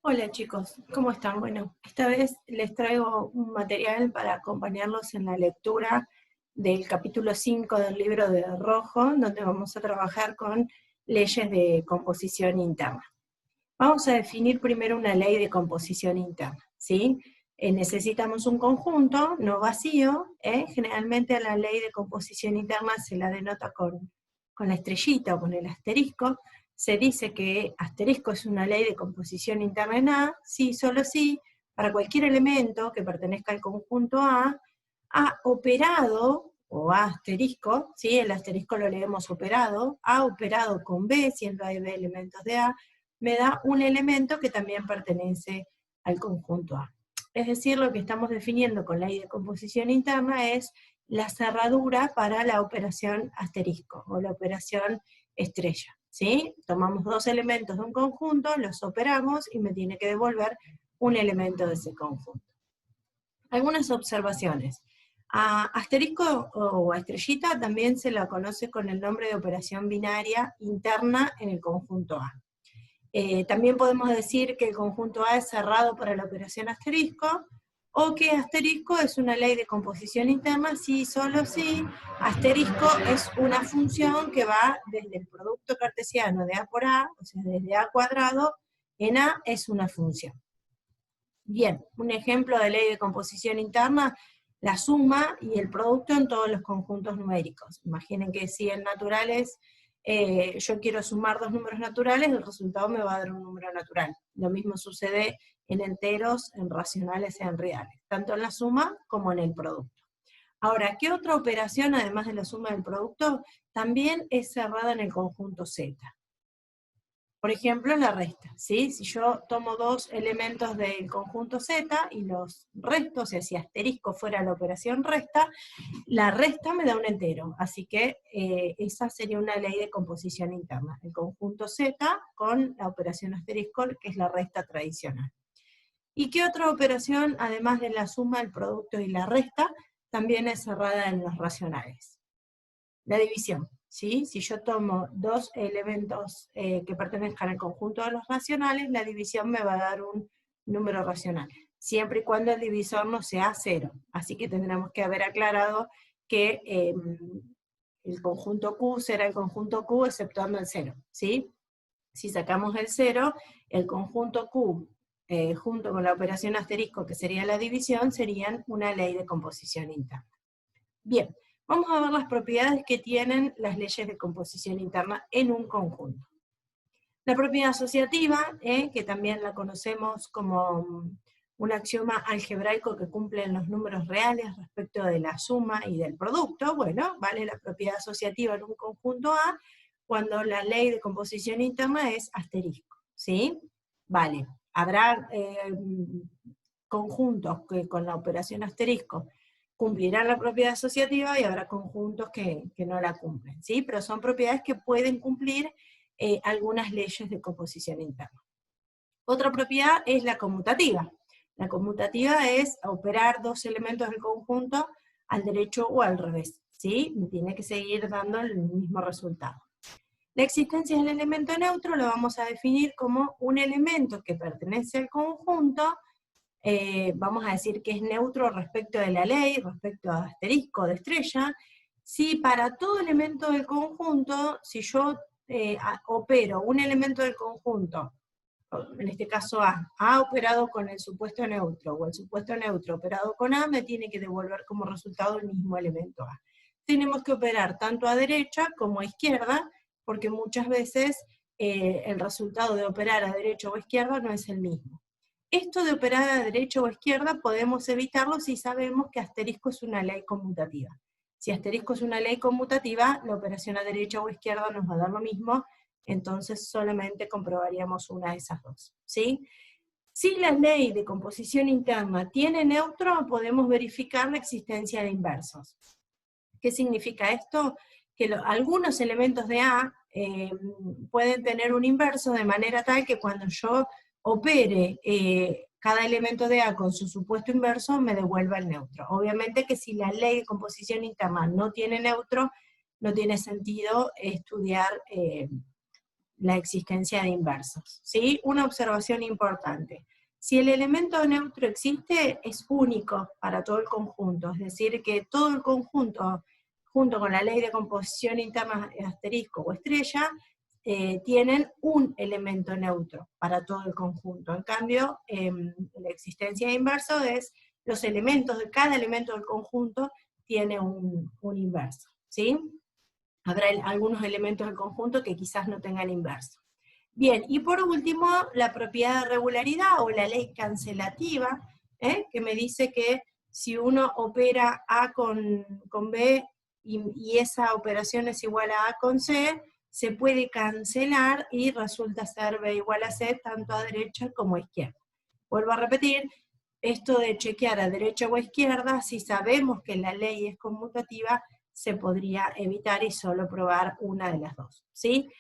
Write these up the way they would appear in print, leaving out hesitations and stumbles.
Hola chicos, ¿cómo están? Bueno, esta vez les traigo un material para acompañarlos en la lectura del capítulo 5 del libro de Rojo, donde vamos a trabajar con leyes de composición interna. Vamos a definir primero una ley de composición interna, ¿sí? Necesitamos un conjunto no vacío, generalmente a la ley de composición interna se la denota con la estrellita o con el asterisco. Se dice que asterisco es una ley de composición interna en A, sí, solo sí, para cualquier elemento que pertenezca al conjunto A operado, o A asterisco, ¿sí? El asterisco lo leemos operado, A operado con B, siendo A y B elementos de A, me da un elemento que también pertenece al conjunto A. Es decir, lo que estamos definiendo con la ley de composición interna es la cerradura para la operación asterisco, o la operación estrella, ¿sí? Tomamos dos elementos de un conjunto, los operamos y me tiene que devolver un elemento de ese conjunto. Algunas observaciones. A asterisco o a estrellita también se la conoce con el nombre de operación binaria interna en el conjunto A. También podemos decir que el conjunto A es cerrado para la operación asterisco, o que asterisco es una ley de composición interna si solo si asterisco es una función que va desde el producto cartesiano de A por A, o sea, desde A cuadrado, en A es una función. Bien, un ejemplo de ley de composición interna, la suma y el producto en todos los conjuntos numéricos. Imaginen que si en naturales yo quiero sumar dos números naturales, el resultado me va a dar un número natural. Lo mismo sucede en enteros, en racionales y en reales, tanto en la suma como en el producto. Ahora, ¿qué otra operación, además de la suma del producto, también es cerrada en el conjunto Z? Por ejemplo, la resta, ¿sí? Si yo tomo dos elementos del conjunto Z y los resto, o sea, si asterisco fuera la operación resta, la resta me da un entero, así que esa sería una ley de composición interna, el conjunto Z con la operación asterisco, que es la resta tradicional. ¿Y qué otra operación, además de la suma, el producto y la resta, también es cerrada en los racionales? La división, ¿sí? Si yo tomo dos elementos que pertenezcan al conjunto de los racionales, la división me va a dar un número racional, siempre y cuando el divisor no sea 0. Así que tendremos que haber aclarado que el conjunto Q será el conjunto Q exceptuando el 0, ¿sí? Si sacamos el 0, el conjunto Q junto con la operación asterisco, que sería la división, serían una ley de composición interna. Bien, vamos a ver las propiedades que tienen las leyes de composición interna en un conjunto. La propiedad asociativa, que también la conocemos como un axioma algebraico que cumplen los números reales respecto de la suma y del producto. Bueno, vale la propiedad asociativa en un conjunto A cuando la ley de composición interna es asterisco, ¿sí? Vale, habrá conjuntos que con la operación asterisco cumplirán la propiedad asociativa y habrá conjuntos que no la cumplen, ¿sí? Pero son propiedades que pueden cumplir algunas leyes de composición interna. Otra propiedad es la conmutativa. La conmutativa es operar dos elementos del conjunto al derecho o al revés, ¿sí? Tiene que seguir dando el mismo resultado. La existencia del elemento neutro lo vamos a definir como un elemento que pertenece al conjunto, vamos a decir que es neutro respecto de la ley, respecto a asterisco de estrella, si para todo elemento del conjunto, si yo opero un elemento del conjunto, en este caso A operado con el supuesto neutro, o el supuesto neutro operado con A, me tiene que devolver como resultado el mismo elemento A. Tenemos que operar tanto a derecha como a izquierda, porque muchas veces el resultado de operar a derecha o a izquierda no es el mismo. Esto de operar a derecha o a izquierda podemos evitarlo si sabemos que asterisco es una ley conmutativa. Si asterisco es una ley conmutativa, la operación a derecha o a izquierda nos va a dar lo mismo, entonces solamente comprobaríamos una de esas dos, ¿sí? Si la ley de composición interna tiene neutro, podemos verificar la existencia de inversos. ¿Qué significa esto? Que algunos elementos de A pueden tener un inverso de manera tal que cuando yo opere cada elemento de A con su supuesto inverso, me devuelva el neutro. Obviamente que si la ley de composición interna no tiene neutro, no tiene sentido estudiar la existencia de inversos, ¿sí? Una observación importante. Si el elemento neutro existe, es único para todo el conjunto, es decir, que todo el conjunto, junto con la ley de composición interna asterisco o estrella, tienen un elemento neutro para todo el conjunto. En cambio, la existencia de inverso es los elementos de cada elemento del conjunto tiene un inverso, ¿sí? Habrá algunos elementos del conjunto que quizás no tengan inverso. Bien, y por último, la propiedad de regularidad o la ley cancelativa, que me dice que si uno opera A con B y esa operación es igual a A con C, se puede cancelar y resulta ser B igual a C tanto a derecha como a izquierda. Vuelvo a repetir, esto de chequear a derecha o a izquierda, si sabemos que la ley es conmutativa, se podría evitar y solo probar una de las dos, ¿sí?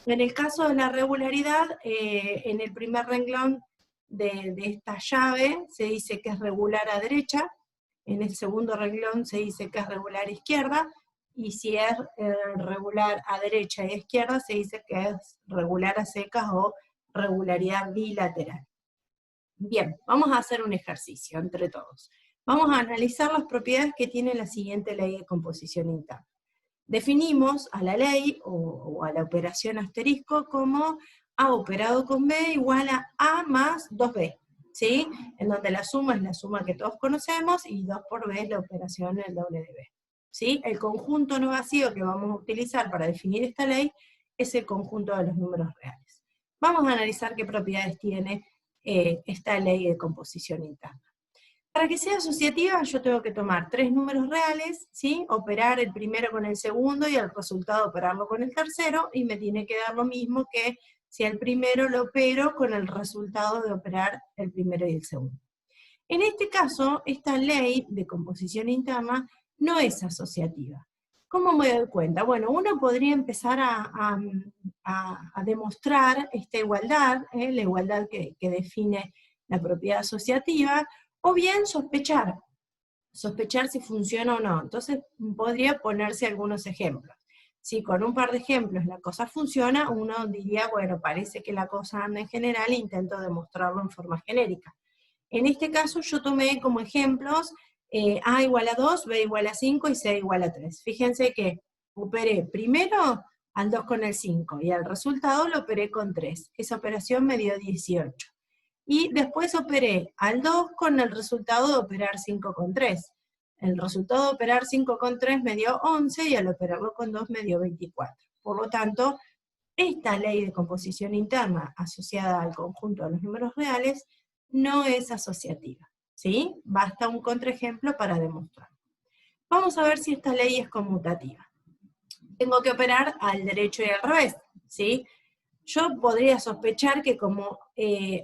En el caso de la regularidad, en el primer renglón de esta llave se dice que es regular a derecha, en el segundo renglón se dice que es regular a izquierda, y si es regular a derecha y a izquierda, se dice que es regular a secas o regularidad bilateral. Bien, vamos a hacer un ejercicio entre todos. Vamos a analizar las propiedades que tiene la siguiente ley de composición interna. Definimos a la ley o a la operación asterisco como A operado con B igual a A más 2B, ¿sí? En donde la suma es la suma que todos conocemos y 2 por B es la operación del doble de B, ¿sí? El conjunto no vacío que vamos a utilizar para definir esta ley es el conjunto de los números reales. Vamos a analizar qué propiedades tiene esta ley de composición interna. Para que sea asociativa, yo tengo que tomar 3 números reales, ¿sí? Operar el primero con el segundo y el resultado operarlo con el tercero, y me tiene que dar lo mismo que si el primero lo opero con el resultado de operar el primero y el segundo. En este caso, esta ley de composición interna no es asociativa. ¿Cómo me doy cuenta? Bueno, uno podría empezar a demostrar esta igualdad, la igualdad que define la propiedad asociativa, o bien sospechar si funciona o no. Entonces podría ponerse algunos ejemplos. Si con un par de ejemplos la cosa funciona, uno diría, bueno, parece que la cosa anda en general e intento demostrarlo en forma genérica. En este caso yo tomé como ejemplos A igual a 2, B igual a 5 y C igual a 3. Fíjense que operé primero al 2 con el 5 y al resultado lo operé con 3. Esa operación me dio 18. Y después operé al 2 con el resultado de operar 5 con 3. El resultado de operar 5 con 3 me dio 11 y al operarlo con 2 me dio 24. Por lo tanto, esta ley de composición interna asociada al conjunto de los números reales no es asociativa, ¿sí? Basta un contraejemplo para demostrarlo. Vamos a ver si esta ley es conmutativa. Tengo que operar al derecho y al revés, ¿sí? Yo podría sospechar que como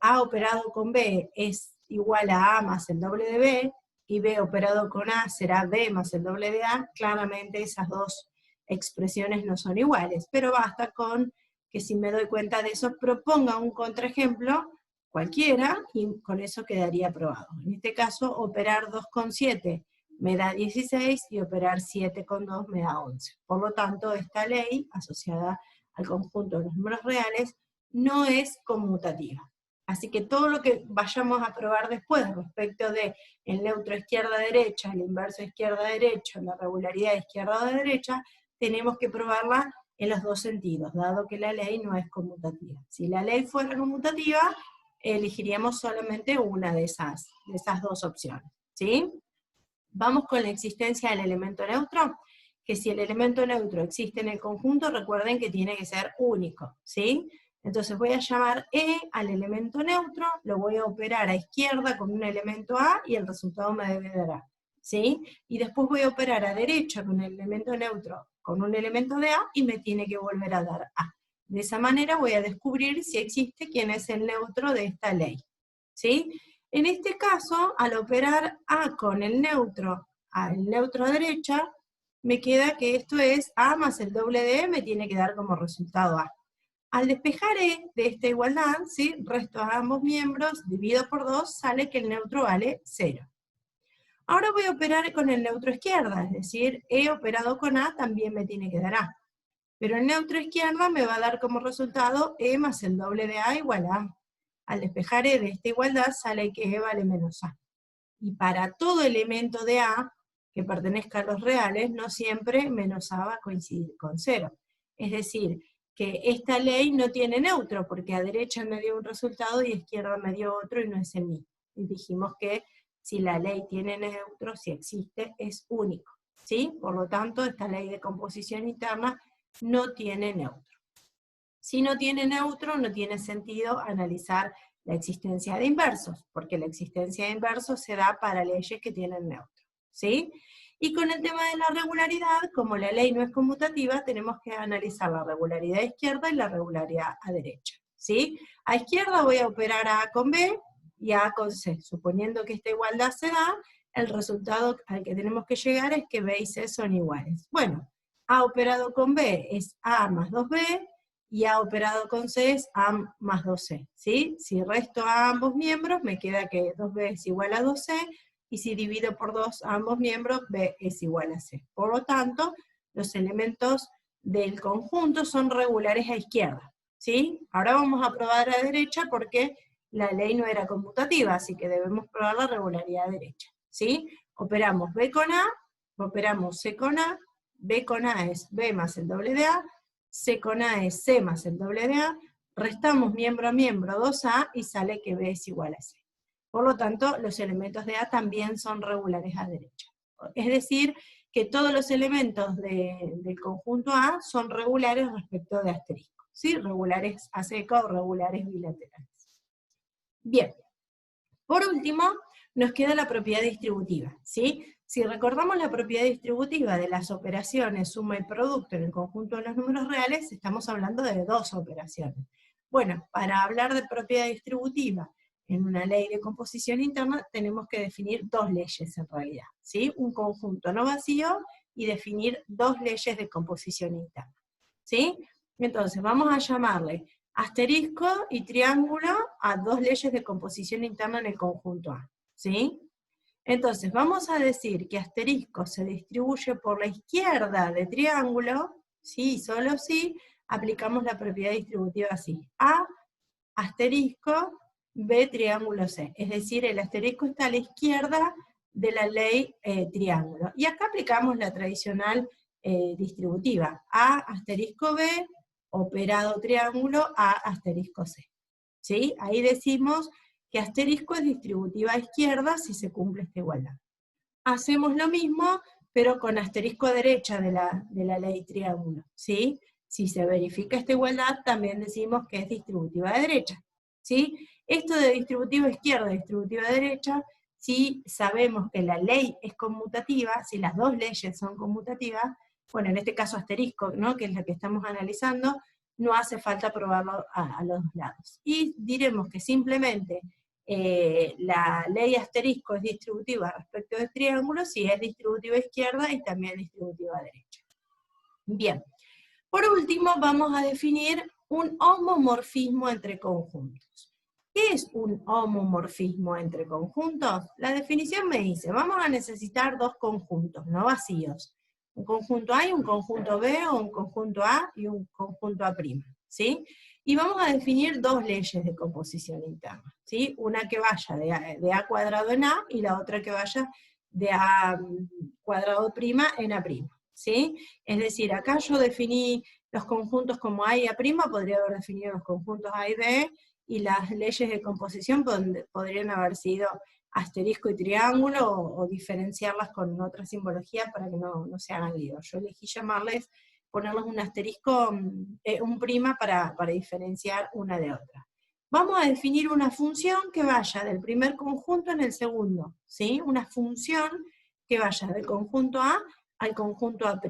A operado con B es igual a A más el doble de B, y B operado con A será B más el doble de A, claramente esas dos expresiones no son iguales, pero basta con que si me doy cuenta de eso, proponga un contraejemplo cualquiera, y con eso quedaría probado. En este caso, operar 2 con 7 me da 16, y operar 7 con 2 me da 11. Por lo tanto, esta ley, asociada al conjunto de los números reales, no es conmutativa. Así que todo lo que vayamos a probar después respecto de el neutro izquierda-derecha, el inverso izquierda-derecha, la regularidad izquierda-derecha, tenemos que probarla en los dos sentidos, dado que la ley no es conmutativa. Si la ley fuera conmutativa, elegiríamos solamente una de esas dos opciones, ¿sí? Vamos con la existencia del elemento neutro, que si el elemento neutro existe en el conjunto, recuerden que tiene que ser único, ¿sí? Entonces voy a llamar E al elemento neutro, lo voy a operar a izquierda con un elemento A, y el resultado me debe dar A, ¿sí? Y después voy a operar a derecha con el elemento neutro con un elemento de A, y me tiene que volver a dar A. De esa manera voy a descubrir si existe quién es el neutro de esta ley, ¿sí? En este caso, al operar A con el neutro a derecha, me queda que esto es A más el doble de E, me tiene que dar como resultado A. Al despejar E de esta igualdad, ¿sí? Resto a ambos miembros, divido por 2, sale que el neutro vale 0. Ahora voy a operar con el neutro izquierda, es decir, E operado con A también me tiene que dar A. Pero el neutro izquierda me va a dar como resultado E más el doble de A igual a A. Al despejar E de esta igualdad sale que E vale menos A. Y para todo elemento de A que pertenezca a los reales, no siempre menos A va a coincidir con 0. Es decir, que esta ley no tiene neutro, porque a derecha me dio un resultado y a izquierda me dio otro y no es el mismo. Y dijimos que si la ley tiene neutro, si existe, es único, ¿sí? Por lo tanto, esta ley de composición interna no tiene neutro. Si no tiene neutro, no tiene sentido analizar la existencia de inversos, porque la existencia de inversos se da para leyes que tienen neutro, ¿sí? Y con el tema de la regularidad, como la ley no es conmutativa, tenemos que analizar la regularidad a izquierda y la regularidad a derecha, ¿sí? A izquierda voy a operar a con B y a con C. Suponiendo que esta igualdad se da, el resultado al que tenemos que llegar es que B y C son iguales. Bueno, A operado con B es A más 2B, y A operado con C es A más 2C, ¿sí? Si resto a ambos miembros, me queda que 2B es igual a 2C, y si divido por 2 a ambos miembros, B es igual a C. Por lo tanto, los elementos del conjunto son regulares a izquierda, ¿sí? Ahora vamos a probar a derecha porque la ley no era conmutativa, así que debemos probar la regularidad a derecha, ¿sí? Operamos B con A, operamos C con A, B con A es B más el doble de A, C con A es C más el doble de A, restamos miembro a miembro 2A y sale que B es igual a C. Por lo tanto, los elementos de A también son regulares a derecha. Es decir, que todos los elementos del conjunto A son regulares respecto de asterisco, ¿sí? Regulares a seca o regulares bilaterales. Bien, por último, nos queda la propiedad distributiva, ¿sí? Si recordamos la propiedad distributiva de las operaciones suma y producto en el conjunto de los números reales, estamos hablando de dos operaciones. Bueno, para hablar de propiedad distributiva en una ley de composición interna, tenemos que definir dos leyes en realidad, ¿sí? Un conjunto no vacío y definir dos leyes de composición interna, ¿sí? Entonces, vamos a llamarle asterisco y triángulo a dos leyes de composición interna en el conjunto A, ¿sí? Entonces, vamos a decir que asterisco se distribuye por la izquierda de triángulo, sí, solo si aplicamos la propiedad distributiva así. A, asterisco, B, triángulo C. Es decir, el asterisco está a la izquierda de la ley triángulo. Y acá aplicamos la tradicional distributiva. A, asterisco B, operado triángulo, A, asterisco C. ¿Sí? Ahí decimos que asterisco es distributiva a izquierda si se cumple esta igualdad. Hacemos lo mismo, pero con asterisco a derecha de la ley triángulo, ¿sí? Si se verifica esta igualdad, también decimos que es distributiva a derecha, ¿sí? Esto de distributiva a izquierda, distributiva a derecha, si sabemos que la ley es conmutativa, si las dos leyes son conmutativas, bueno, en este caso asterisco, ¿no? Que es la que estamos analizando, no hace falta probarlo a los dos lados. Y diremos que simplemente la ley asterisco es distributiva respecto de triángulo, si es distributiva a izquierda y también distributiva a derecha. Bien, por último vamos a definir un homomorfismo entre conjuntos. ¿Qué es un homomorfismo entre conjuntos? La definición me dice, vamos a necesitar dos conjuntos, no vacíos. Un conjunto A y un conjunto B, o un conjunto A y un conjunto A', ¿sí? Y vamos a definir dos leyes de composición interna, ¿sí? Una que vaya de A cuadrado en A, y la otra que vaya de A cuadrado prima en A', ¿sí? Es decir, acá yo definí los conjuntos como A y A', podría haber definido los conjuntos A y B, y las leyes de composición podrían haber sido asterisco y triángulo, o diferenciarlas con otra simbología para que no se hagan lío. Yo elegí ponerles un asterisco, un prima para diferenciar una de otra. Vamos a definir una función que vaya del primer conjunto en el segundo, ¿sí? Una función que vaya del conjunto A al conjunto A',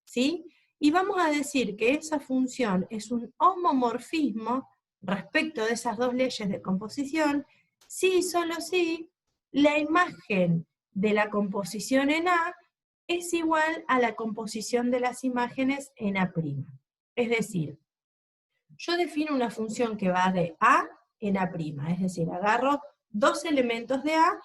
¿sí? Y vamos a decir que esa función es un homomorfismo respecto de esas dos leyes de composición, si y solo si la imagen de la composición en A es igual a la composición de las imágenes en A'. Es decir, yo defino una función que va de A en A', es decir, agarro dos elementos de A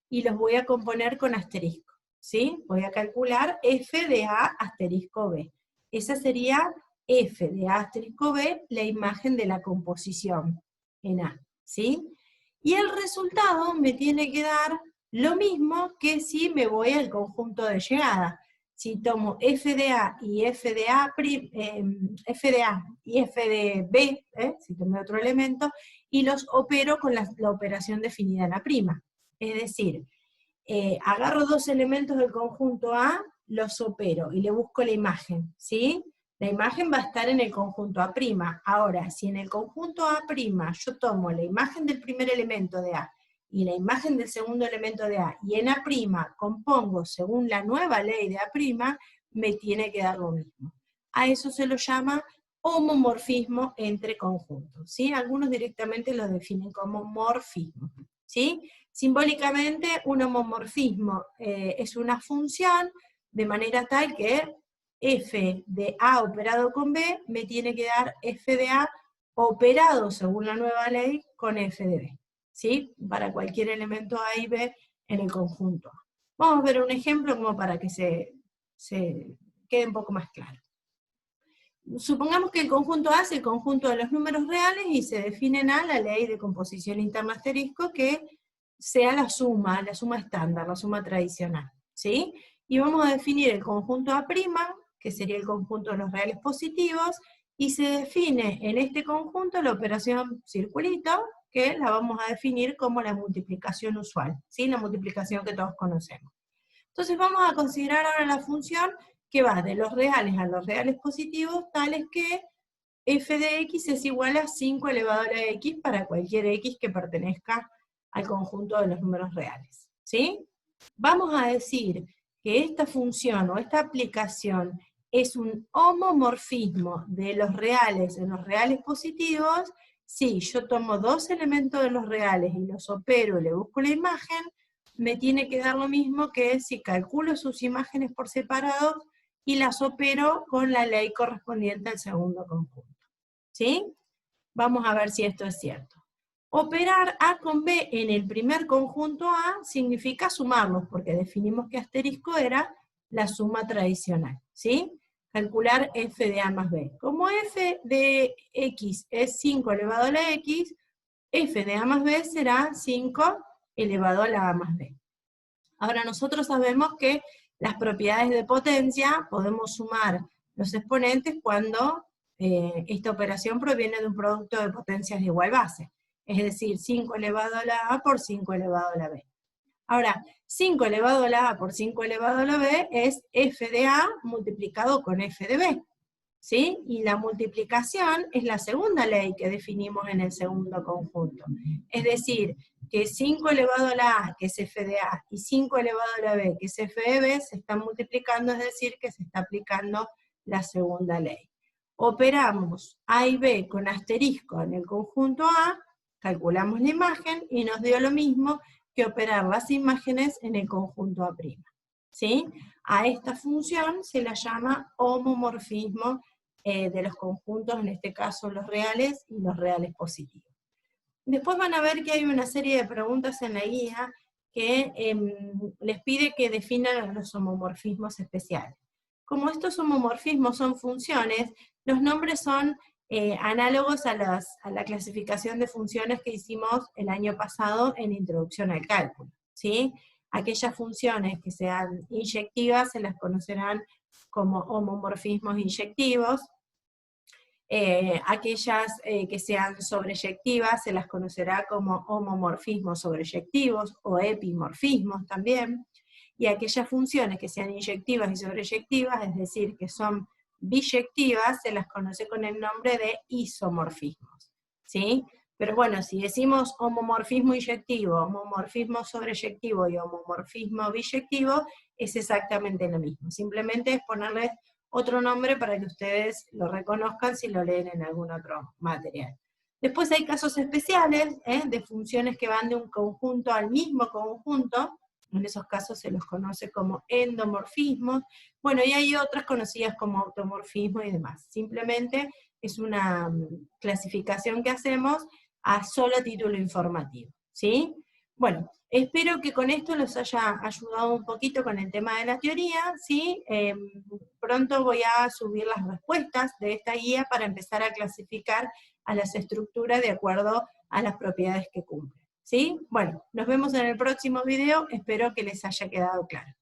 y los voy a componer con asterisco, ¿sí? Voy a calcular f de A asterisco B. Esa sería f de A asterisco B la imagen de la composición en A, ¿sí? Y el resultado me tiene que dar lo mismo que si me voy al conjunto de llegada. Si tomo f de A y f de A, f de A y f de B, si tomé otro elemento, y los opero con la operación definida en la prima. Es decir, agarro dos elementos del conjunto A, los opero y le busco la imagen, ¿sí? La imagen va a estar en el conjunto A'. Ahora, si en el conjunto A' yo tomo la imagen del primer elemento de A y la imagen del segundo elemento de A, y en A' compongo según la nueva ley de A', me tiene que dar lo mismo. A eso se lo llama homomorfismo entre conjuntos, ¿sí? Algunos directamente lo definen como morfismo, ¿sí? Simbólicamente, un homomorfismo es una función de manera tal que f de A operado con B me tiene que dar f de A operado según la nueva ley con f de B, ¿sí? Para cualquier elemento A y B en el conjunto A. Vamos a ver un ejemplo como para que se quede un poco más claro. Supongamos que el conjunto A es el conjunto de los números reales y se define en A la ley de composición interna asterisco que sea la suma estándar, la suma tradicional, ¿sí? Y vamos a definir el conjunto A', que sería el conjunto de los reales positivos, y se define en este conjunto la operación circulito, que la vamos a definir como la multiplicación usual, ¿sí? La multiplicación que todos conocemos. Entonces vamos a considerar ahora la función que va de los reales a los reales positivos, tales que f de x es igual a 5 elevado a la x para cualquier x que pertenezca al conjunto de los números reales, ¿sí? Vamos a decir que esta función o esta aplicación es un homomorfismo de los reales en los reales positivos si yo tomo dos elementos de los reales y los opero y le busco la imagen, me tiene que dar lo mismo que si calculo sus imágenes por separado y las opero con la ley correspondiente al segundo conjunto, ¿sí? Vamos a ver si esto es cierto. Operar A con B en el primer conjunto A significa sumarlos, porque definimos que asterisco era la suma tradicional, ¿sí? Calcular f de A más B. Como f de x es 5 elevado a la x, f de A más B será 5 elevado a la A más B. Ahora nosotros sabemos que las propiedades de potencia podemos sumar los exponentes cuando esta operación proviene de un producto de potencias de igual base. Es decir, 5 elevado a la A por 5 elevado a la B. Ahora, 5 elevado a la A por 5 elevado a la B es f de A multiplicado con f de B, ¿sí? Y la multiplicación es la segunda ley que definimos en el segundo conjunto. Es decir, que 5 elevado a la A, que es f de A, y 5 elevado a la B, que es f de B, se están multiplicando, es decir, que se está aplicando la segunda ley. Operamos A y B con asterisco en el conjunto A, calculamos la imagen y nos dio lo mismo que operar las imágenes en el conjunto A', ¿sí? A esta función se la llama homomorfismo de los conjuntos, en este caso los reales y los reales positivos. Después van a ver que hay una serie de preguntas en la guía que les pide que definan los homomorfismos especiales. Como estos homomorfismos son funciones, los nombres son análogos a la clasificación de funciones que hicimos el año pasado en Introducción al Cálculo, ¿sí? Aquellas funciones que sean inyectivas se las conocerán como homomorfismos inyectivos, aquellas que sean sobreyectivas se las conocerá como homomorfismos sobreyectivos o epimorfismos también, y aquellas funciones que sean inyectivas y sobreyectivas, es decir, que son biyectivas, se las conoce con el nombre de isomorfismos, ¿sí? Pero bueno, si decimos homomorfismo inyectivo, homomorfismo sobreyectivo y homomorfismo biyectivo, es exactamente lo mismo. Simplemente es ponerles otro nombre para que ustedes lo reconozcan si lo leen en algún otro material. Después hay casos especiales de funciones que van de un conjunto al mismo conjunto. En esos casos se los conoce como endomorfismos. Bueno, y hay otras conocidas como automorfismo y demás. Simplemente es una clasificación que hacemos a solo título informativo, ¿sí? Bueno, espero que con esto los haya ayudado un poquito con el tema de la teoría, ¿sí? Pronto voy a subir las respuestas de esta guía para empezar a clasificar a las estructuras de acuerdo a las propiedades que cumplen, ¿sí? Bueno, nos vemos en el próximo video, espero que les haya quedado claro.